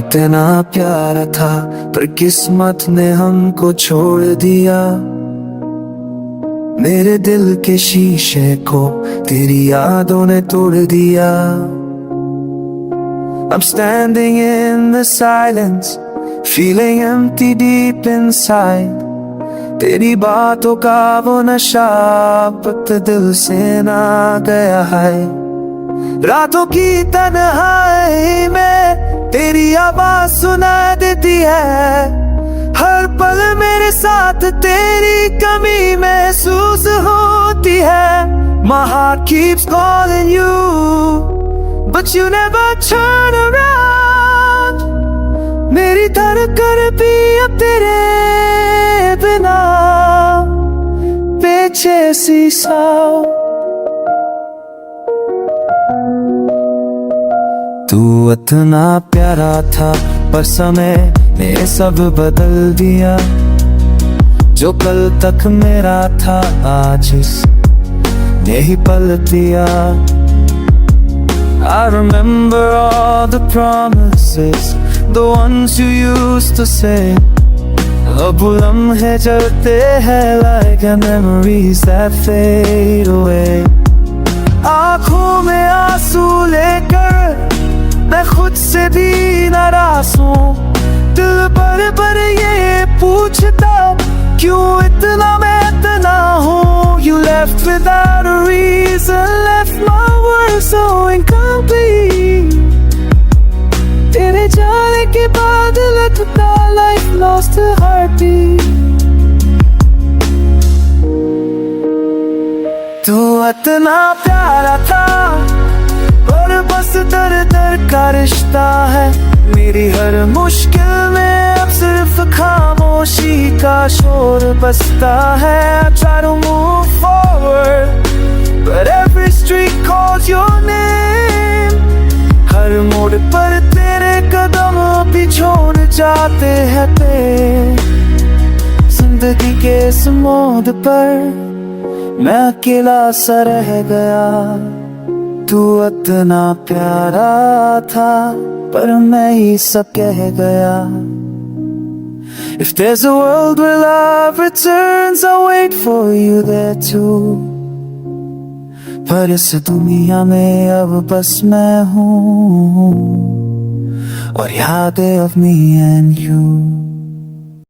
इतना प्यारा था पर किस्मत ने हमको छोड़ दिया। मेरे दिल के शीशे को तेरी यादों ने तोड़ दिया। I'm standing in the silence, feeling empty deep inside. तेरी बातों का वो नशा अब दिल से ना गया है। रातों की तन्हाई में तेरी आवाज सुना देती है। हर पल मेरे साथ तेरी कमी महसूस होती है। My heart keeps calling you, but you never turn around. मेरी धड़कन भी अब तेरे बिना बेचैनी सा। तू इतना प्यारा था पर समय ने सब बदल दिया। जो कल तक मेरा था आज ने ही पलट दिया। I remember all the promises, the ones you used to say. अब लम्हे चलते हैं like memories that fade away. आँखों में आंसू लेकर मैं खुद से भी नाराज हूँ। दिल पर ये पूछता क्यों इतना मैं इतना हूँ। You left without a reason, left my world so incomplete. तेरे जाने के बाद लगता life lost a heartbeat. तू इतना प्यारा था और बस दर दर का रिश्ता है। मेरी हर मुश्किल में अब सिर्फ खामोशी का शोर बसता है। I try to move forward, but every street calls your name. हर मोड़ पर तेरे कदम भी छोड़ जाते हैं ते। जिंदगी के इस मोड़ पर मैं अकेला सा रह गया। तू इतना प्यारा था पर मैं ही सब कह गया। If there's a world where love returns, I'll wait for you there too. पर इस दुनिया में अब बस मैं हूँ और यादें of me and you.